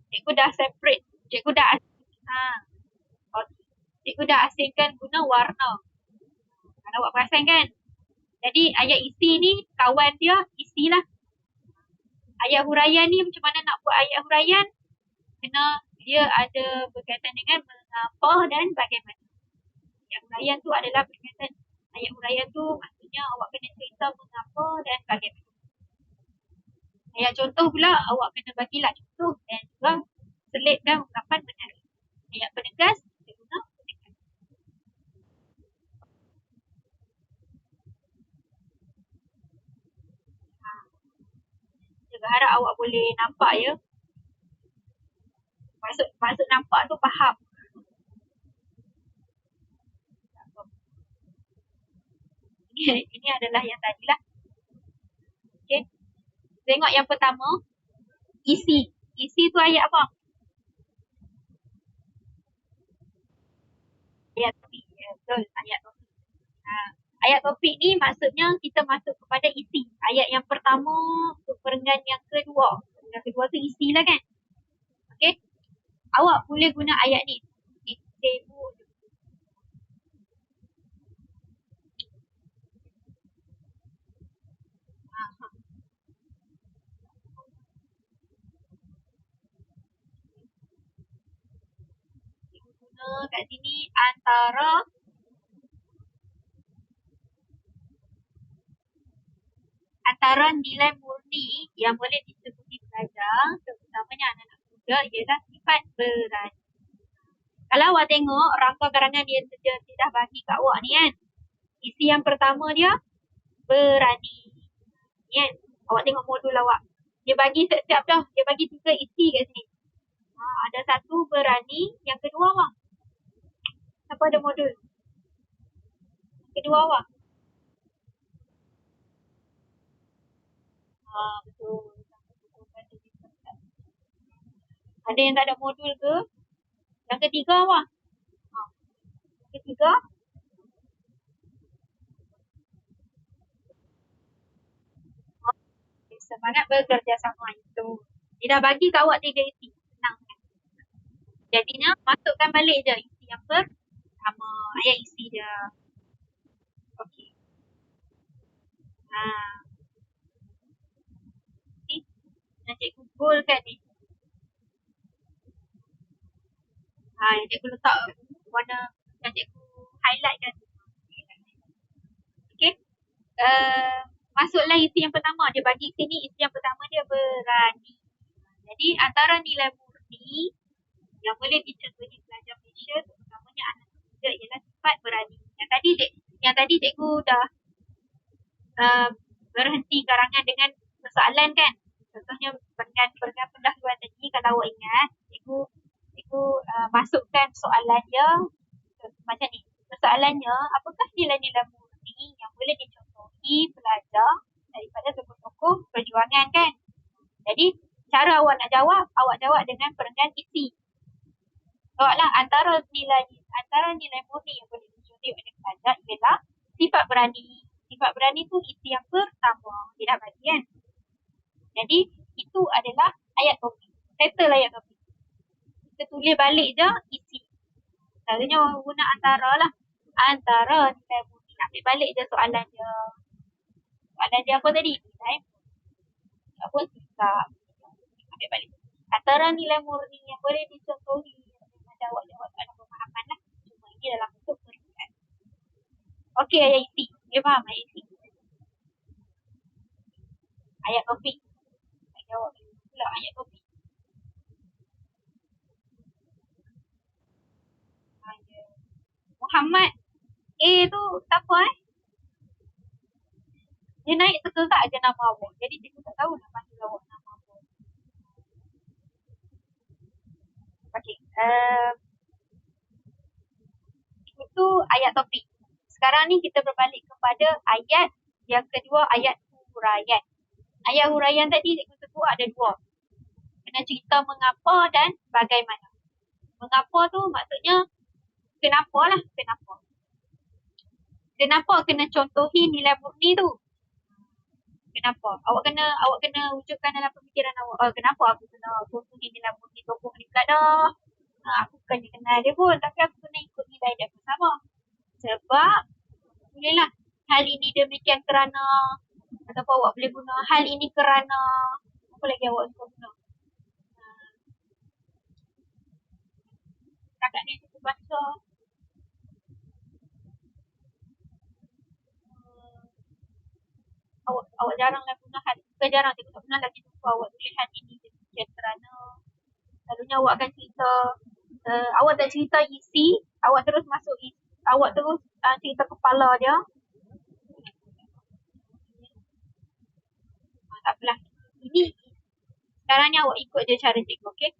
Cikgu dah separate. Cikgu dah asingkan guna warna. Kalau awak perasan kan? Jadi ayat isi ni, kawan dia isi lah. Ayat huraian ni macam mana nak buat ayat huraian? Kena dia ada berkaitan dengan mengapa dan bagaimana. Ayat huraian tu adalah berkaitan. Ayat huraian tu maksudnya awak kena cerita mengapa dan bagaimana. Ayat contoh pula awak kena bagilah contoh dan juga selitkan ungkapan menarik. Ayat penegas, kita guna penegas. Saya berharap awak boleh nampak ya. Maksud nampak tu faham. Ini adalah yang tadilah. Okay. Tengok yang pertama. Isi. Isi tu ayat apa? Ayat topik. Betul. Ayat topik. Ayat topik ni maksudnya kita masuk kepada isi. Ayat yang pertama untuk perenggan yang kedua. Perenggan kedua tu isi lah kan? Okay. Awak boleh guna ayat ni. Disebut. Kat sini antara nilai murni yang boleh disebut pelajar, terutamanya anak-anak muda, ialah sifat berani. Kalau awak tengok rangka karangan dia dah bagi kat awak ni kan. Isi yang pertama dia berani. Kan? Awak tengok modul awak. Dia bagi siap-siap dah. Dia bagi 3 isi kat sini. Ada satu berani, yang kedua awak. Siapa ada modul? Kedua awak. Betul. Ada yang tak ada modul ke? Yang ketiga awak. Yang ketiga. Semangat bekerjasama itu. Dia dah bagi kat awak 3 isi. Senang kan? Jadinya masukkan balik je isi yang pertama. Ayat isi dia. Okey. Ni yang cikgu goalkan ni. Yang cikgu letak warna, yang cikgu highlight kan. Okey. Masuklah isi yang pertama. Dia bagi sini isi yang pertama dia berani. Jadi antara nilai murni yang boleh dicontohi pelajar Malaysia, terutamanya anak muda, ialah sifat berani. Yang tadi cikgu dah berhenti karangan dengan persoalan kan. Contohnya dengan pendahuluan tadi, kalau awak ingat, cikgu masukkan soalan dia macam ni. Persoalannya, apakah nilai-nilai murni yang boleh dicontohi pelajar daripada tokoh-tokoh perjuangan kan? Jadi, cara awak nak jawab, awak jawab dengan perenggan isi. Jawablah antara nilai murni yang boleh dicontohi oleh pelajar ialah sifat berani. Sifat berani tu isi yang pertama. Dia dah bagi kan? Jadi, itu adalah ayat topik. Settle ayat topik. Kita tulis balik je isi. Caranya orang guna antara lah. Antara nilai murni. Ambil balik je soalan dia. Soalan dia apa tadi? Apa? Sikap. Ambil balik. Antara nilai murni yang boleh dicontohi jawab-jawab soalan pemahaman lah. Cuma ini dalam bentuk perhatian. Okey, ayat isi. Dia faham ayat isi. Ayat topik. Jawab pula ayat topik. Muhammad A tu siapa Dia naik sekerak je nama awak. Jadi cikgu tak tahu nak panggil awak nama apa. Okey. Itu ayat topik. Sekarang ni kita berbalik kepada ayat yang kedua, ayat huraian. Ayat huraian tadi cikgu sebut ada dua. Kena cerita mengapa dan bagaimana. Mengapa tu maksudnya kenapa lah, kenapa. Kenapa kena contohi nilai murni tu? Kenapa? Awak kena wujudkan dalam pemikiran awak. Kenapa aku kena contohi nilai murni tokoh ni pula dah? Aku bukan kenal dia pun, tapi aku kena ikut nilai dia bersama. Sebab bolehlah hal ini demikian kerana, ataupun awak boleh guna hal ini kerana, apa lagi awak suka guna? Kakak ni cukup baca awak jaranglah guna hal, bukan jarang, cikgu tak pernah lagi jumpa awak tulis hal ini demikian kerana. Selalunya awak akan cerita, awak tak cerita isi, awak terus masuk isi, awak terus cerita kepala dia. Tak apalah. Ini sekarang ni awak ikut je cara cikgu, okey?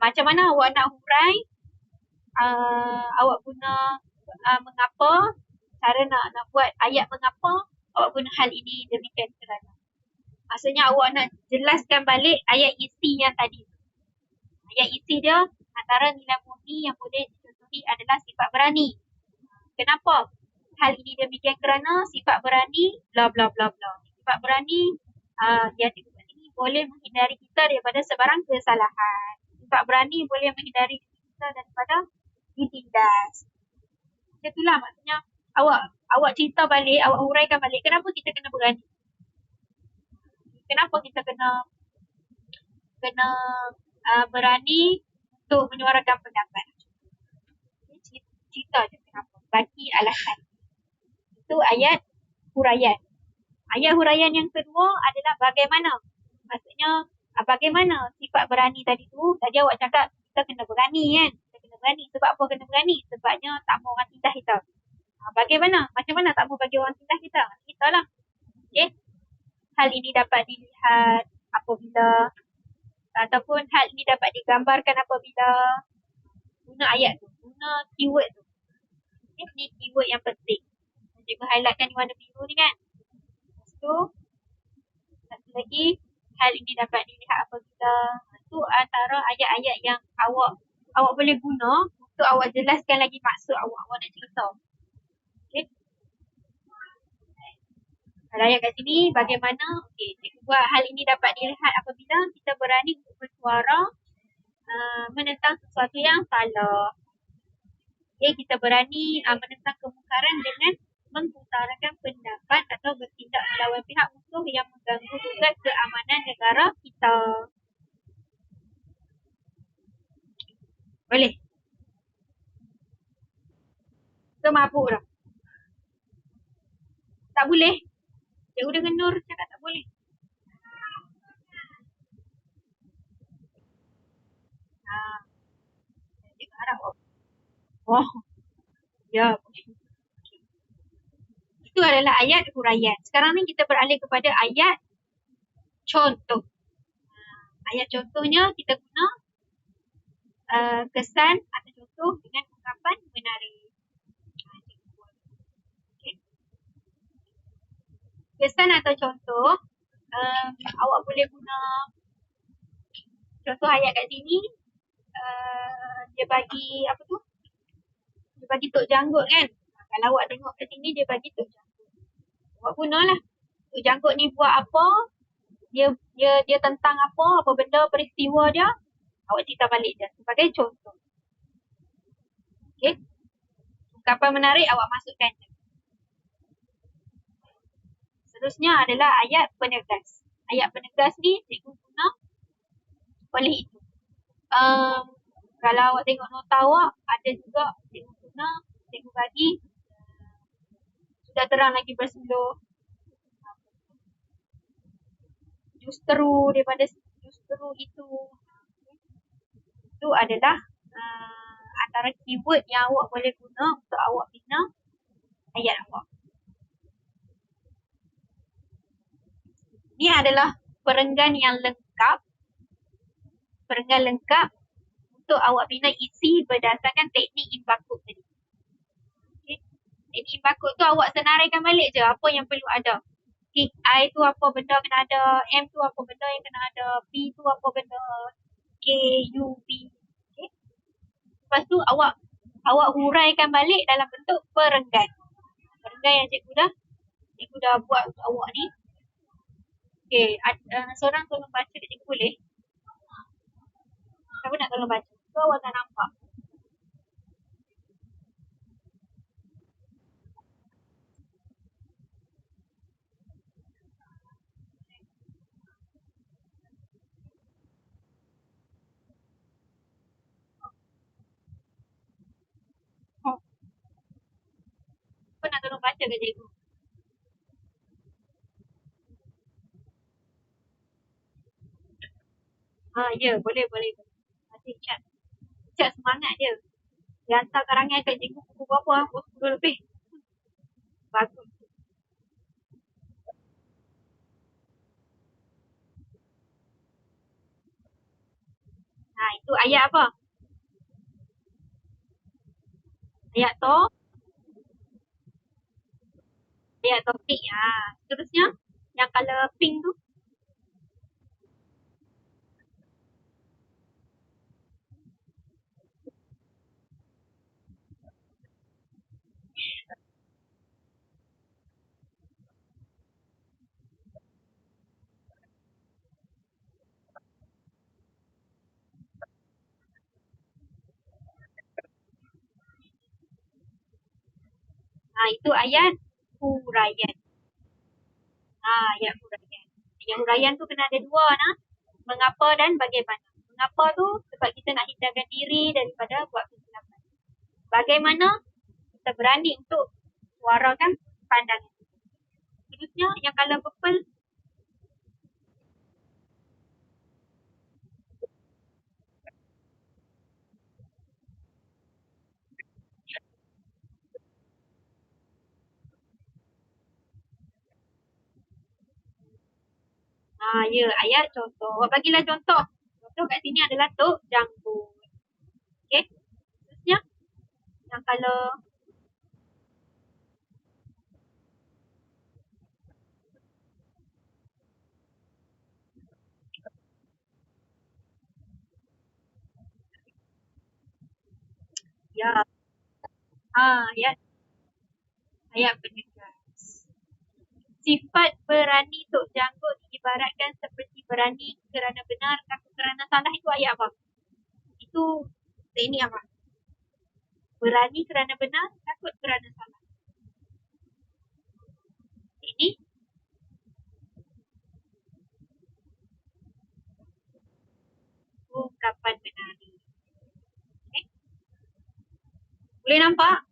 Macam mana awak nak hurai, awak guna mengapa, cara nak buat ayat mengapa, awak guna hal ini demikian kerana. Maksudnya awak nak jelaskan balik ayat isi yang tadi. Ayat isi dia antara nilai murni yang boleh dicontohi adalah sifat berani. Kenapa? Hal ini demikian kerana sifat berani bla bla bla bla. Sifat berani yang disebut ini boleh menghindari kita daripada sebarang kesalahan. Sifat berani boleh menghindari kita daripada ditindas. Itulah maksudnya awak cerita balik, awak huraikan balik kenapa kita kena berani. Kenapa kita kena berani untuk menyuarakan pendapat. Cerita je kenapa. Bagi alasan. Itu ayat huraian. Ayat huraian yang kedua adalah bagaimana. Maksudnya bagaimana sifat berani tadi tu. Tadi awak cakap kita kena berani kan. Kita kena berani. Sebab apa kena berani? Sebabnya tak mahu orang tindas kita. Bagaimana? Macam mana tak mahu bagi orang tindas kita? Kita lah. Okay. Hal ini dapat dilihat apabila, ataupun hal ini dapat digambarkan apabila guna ayat tu, guna keyword tu. Ini keyword yang penting. Cikgu highlightkan di warna biru ni kan. Lepas tu, satu lagi, hal ini dapat dilihat apabila. Itu antara ayat-ayat yang awak boleh guna untuk awak jelaskan lagi maksud awak nak cerita. Okay. Kalau ayat kat sini, bagaimana? Okey, cikgu buat hal ini dapat dilihat apabila kita berani untuk bersuara menentang sesuatu yang salah. Okay, kita berani menentang kemungkaran dengan mengutarakan pendapat atau bertindak melawan pihak musuh yang mengganggu tugas keamanan negara kita. Boleh? Ke mabuk dah? Tak boleh. Cikgu dengan Nur cakap tak boleh. Cikgu harap. Oh, ya. Itu adalah ayat huraian. Sekarang ni kita beralih kepada ayat contoh. Ayat contohnya kita guna kesan atau contoh dengan ungkapan menarik. Okay. Kesan atau contoh, awak boleh guna contoh ayat kat sini. Dia bagi apa tu? Dia bagi tok janggut kan? Kalau awak tengok kat sini dia bagi tok janggut. Awak gunalah. Tok janggut ni buat apa? Dia tentang apa benda peristiwa dia, awak cerita balik je sebagai contoh. Okey. Ungkapan menarik awak masukkan. Seterusnya adalah ayat penegas. Ayat penegas ni cikgu guna oleh itu. Kalau awak tengok nota awak, ada juga cikgu guna, cikgu bagi sudah terang lagi bersuluh. Justru daripada justru itu adalah antara keyword yang awak boleh guna untuk awak bina ayat awak. Ini adalah perenggan yang lengkap. Perenggan lengkap untuk awak bina isi berdasarkan teknik imbakut tadi. Okay. Teknik imbakut tu awak senaraikan balik je apa yang perlu ada. Okay. I tu apa benda kena ada, M tu apa benda yang kena ada, P tu apa benda, K, U, B. Okay. Lepas tu awak huraikan balik dalam bentuk perenggan. Perenggan yang cikgu dah buat untuk awak ni. Okay, seorang tolong baca kat cikgu boleh? Siapa nak tolong baca? So awak tak nampak. Siapa nak tolong baca kat cikgu? Ya, boleh. Masih chat. Chat semangat je. Dia hantar karangan kat cikgu pukul berapa? Pukul 10 lebih. Bagus. Itu ayat apa? Ayat topik. Seterusnya, yang color pink tu. Itu ayat huraian. Ayat huraian. Ayat huraian tu kena ada dua nah. Mengapa dan bagaimana. Mengapa tu sebab kita nak hindarkan diri daripada buat kesilapan. Bagaimana kita berani untuk suarakan pandangan. Seterusnya yang color purple. Ya, ayat contoh. Awak bagilah contoh. Contoh kat sini adalah tok janggut. Okey. Seterusnya yang color ya. Ayat penegas. Sifat berani Tok Janggut diibaratkan seperti berani kerana benar, takut kerana salah, itu ayat apa? Itu teknik apa? Berani kerana benar, takut kerana salah. Teknik ungkapan menari. Okay. Boleh nampak?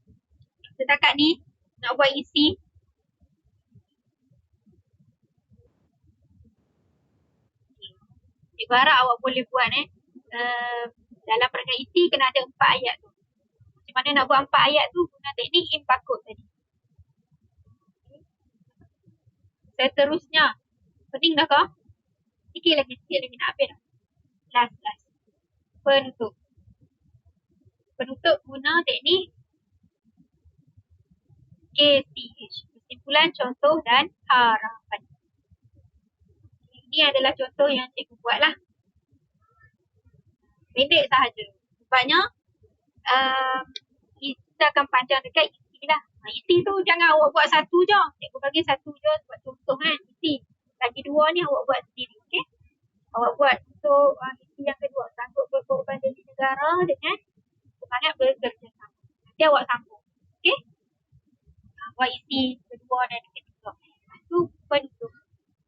Setakat ni nak buat isi. Cikgu harap awak boleh buat dalam perangai isi kena ada 4 ayat tu. Macam mana nak buat 4 ayat tu? Guna teknik impakut tadi. Seterusnya. Pening dah kau? Sikit lagi nak habis dah. Last. Penutup. Penutup guna teknik KCH. Kesimpulan, contoh dan harapan. Ini adalah contoh yang cikgu buat lah. Pendek sahaja. Sebabnya kita akan panjang dekat isi lah. Isi tu jangan awak buat satu je. Cikgu bagi satu je buat contoh kan. Isi. Lagi 2 ni awak buat sendiri. Okay? Awak buat untuk isi yang kedua. Sanggup berkorban demi negara dengan semangat bekerjasama. Nanti awak sambung. Okay? Buat isi kedua dan ketiga. Itu penutup.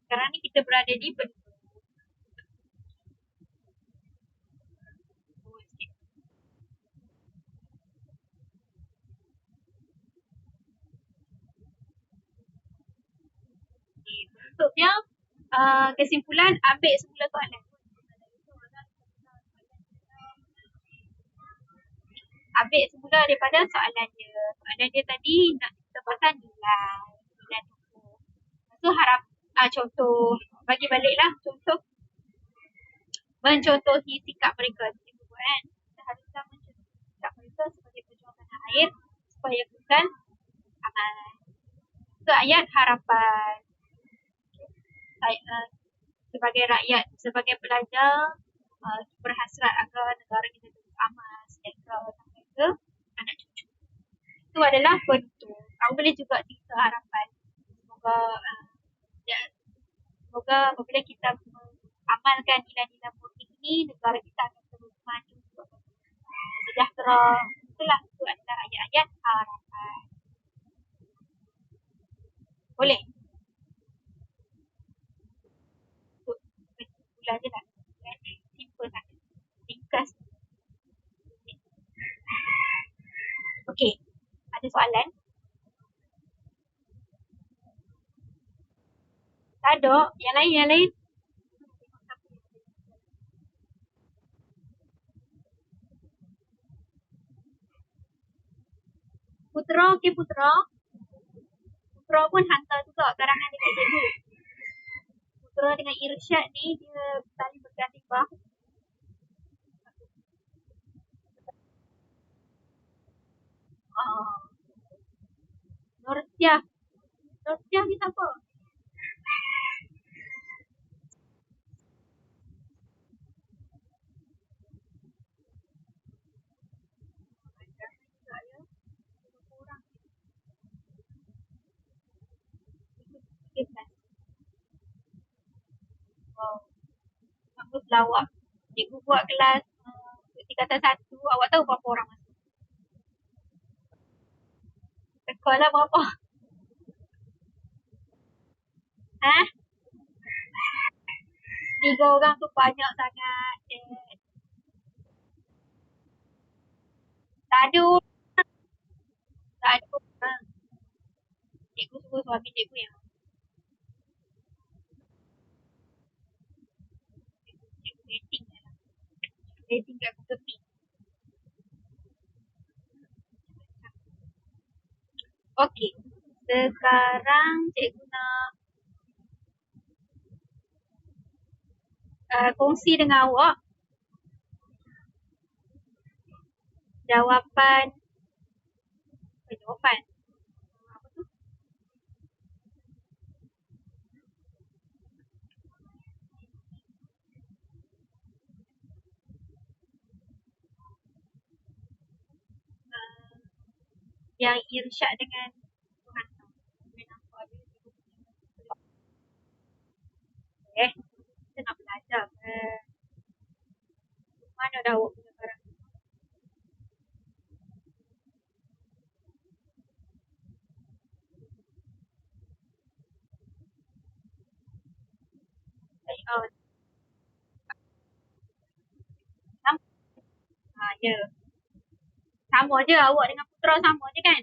Sekarang ni kita berada di penutup. Penutupnya, kesimpulan, ambil semula soalan. Ambil semula daripada soalan dia. Soalan dia tadi nak kita pasal nilai. Nilai tubuh. Lepas tu harap contoh. Bagi baliklah contoh. Mencontohi sikap mereka. Cikgu buat kan. Kita haruslah mencontohi sikap mereka sebagai pejuang tanah air supaya bukan amal. Itu ayat harapan. Sebagai rakyat, sebagai pelajar, berhasrat agar negara kita tetap aman, sejahtera sampai ke anak cucu. Itu adalah penutup. Kamu boleh juga cerita harapan. Semoga apabila kita mengamalkan nilai-nilai politik ini, negara kita akan terus maju, sejahtera. Itulah, itu adalah ayat-ayat harapan. Boleh? Kesimpulan je lah. Simple saja. Ringkas. Okey. Ada soalan? Tak ada. Yang lain. Putra, okey Putra. Putra pun hantar juga karangan dekat cikgu. Putra dengan Irsyad ni, dia saling berganti bahu. Norsyah ni siapa? Bagus lah awak. Cikgu buat kelas tingkatan 1. Awak tahu berapa orang masuk? Sekolah berapa? Ha? 3 orang tu banyak sangat. Tak ada orang. Tak ada orang. Cikgu suruh suami cikgu yang rating kat Google Meet. Okey. Sekarang cikgu nak kongsi dengan awak jawapan apa tu? Yang Irsyad dengan Tuhan. Boleh nampak dia. mana dah awak punya barang? Oh, sama. Ya. Sama je awak dengan Putra sama je kan?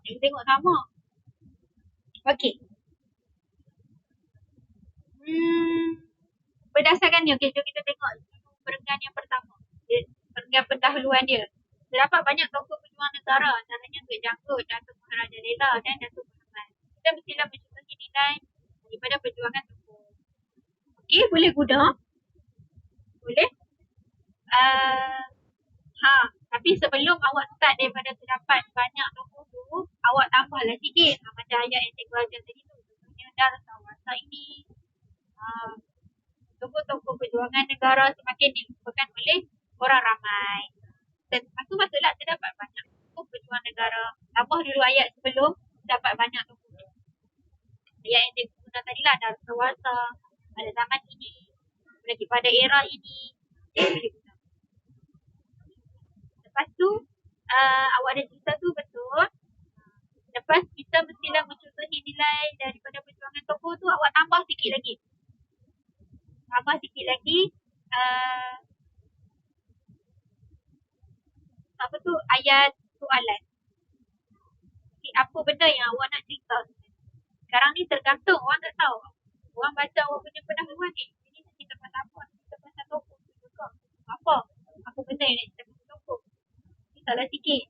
Tengok sama. Okey. Hmm, berdasarkan ni, okey, jom kita tengok perenggan yang pertama. Perenggan pendahuluan dia. Terdapat banyak tokoh pejuang negara, antaranya Bek Janggut, Datuk Maharaja Lela dan Datuk Muhammad. Kita mestilah mencontohi nilai daripada perjuangan tokoh. Okey, boleh guna? Boleh? Uh, tapi sebelum awak start daripada terdapat banyak tokoh tu, awak tambahlah sikit. Macam ayat yang cikgu ajar tadi tu. Contohnya Darussalam Wasa ini. Tokoh-tokoh perjuangan negara semakin dilupakan oleh orang ramai. Dan masuklah terdapat banyak tokoh perjuangan negara. Tambah dulu ayat sebelum dapat banyak tokoh. Ayat yang cikgu guna tadi lah Darussalam Wasa, pada zaman ini, lagi pada era ini. Lepas tu awak ada cerita tu betul. Lepas kita mestilah mencontohi nilai daripada perjuangan tokoh tu, awak tambah sikit lagi. Apa tu, ayat soalan. Apa benda yang awak nak cerita? Sekarang ni tergantung, orang tak tahu. Orang baca awak punya pendahuluan ni. Ini nak cerita pasal apa? Cerita pasal tokoh juga. Apa benda yang nak cerita pasal tokoh? Ini salah sikit.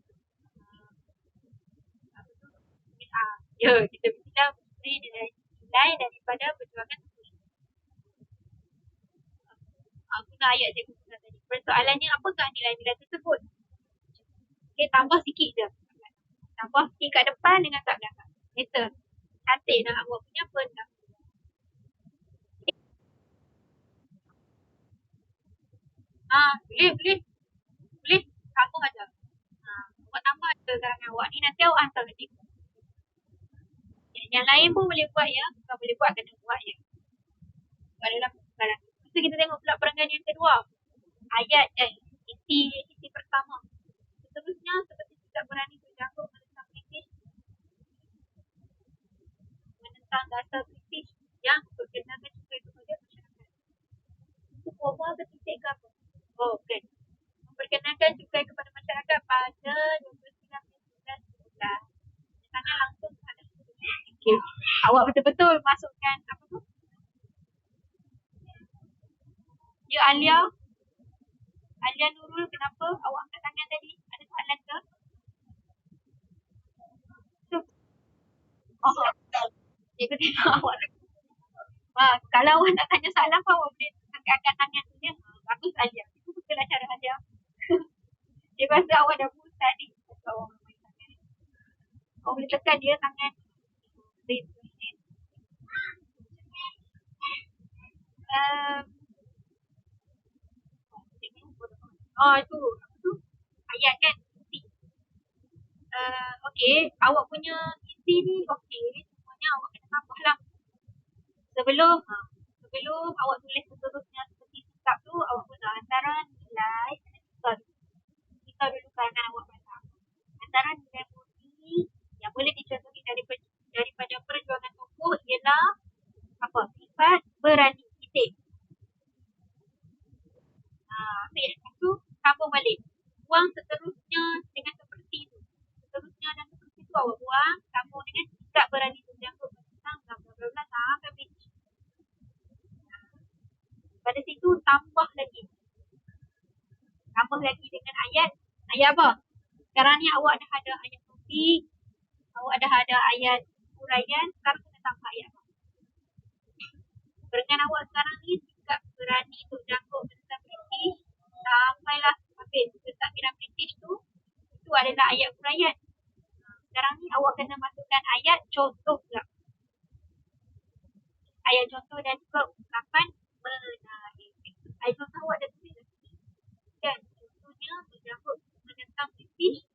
Ya, kita mestilah nilai daripada perjuangan tokoh. Guna ayat dia guna tadi. Persoalannya, apakah nilai-nilai tersebut? Okay, tambah sikit je. Tambah sikit kat depan dengan kat belakang. Better. Cantik nak awak punya benda. Boleh. Boleh. Tambah aja. Awak tambah je karangan awak ni. Nanti awak hantar ke cikgu. Yang lain pun boleh buat ya. Kalau boleh buat, kena buat ya. Buat dalam persoalan. Lepas tu kita tengok pula perenggan yang kedua. Ayat isi pertama. Seterusnya, seperti tidak berani berjangkut menentang British. Menentang dasar British yang berkenakan cukai kepada masyarakat. Itu formal ke titik ke apa? Oh, okay. Memperkenalkan cukai kepada masyarakat pada 29/11. Tanya langsung pada okay. Awak betul-betul masukkan apa tu? Ya, Alia Nurul, kenapa awak angkat tangan tadi? Ada soalan ke? Cikgu tengok awak. Kalau awak nak tanya soalan apa, awak boleh angkat tangan tu. Bagus Alia. Itu betul lah cara Alia. Dia rasa awak dah puas tadi. Awak main tangan. Awak boleh tekan dia tangan. Itu apa tu? Ayat kan? Okey, awak punya isi ni okey. Semuanya awak kena tambah lah. Sebelum awak tulis seterusnya seperti sikap tu, awak guna antara nilai dan kita dulu kerana awak baca. Antara nilai murni yang boleh dicontohi daripada perjuangan tokoh ialah apa? Sifat berani. Titik. Lepas tu sambung balik. Buang seterusnya dengan seperti itu. Seterusnya dan seperti itu awak buang. Sambung dengan sikap berani berjangkut tentang bla-bla-bla sampai finish. Pada situ tambah lagi. Tambah lagi dengan ayat. Ayat apa? Sekarang ni awak dah ada ayat topik. Awak dah ada ayat huraian. Sekarang kena tambah ayat apa? Perenggan awak sekarang ni sikap berani berjangkut tentang British. Sampailah habis pentadbiran British tu. Itu adalah ayat huraian. Sekarang ni awak kena masukkan ayat contoh pula. Ayat contoh dan juga ungkapan menarik. Ayat contoh awak dah tulis lagi. Dan contohnya berjangkut menentang British.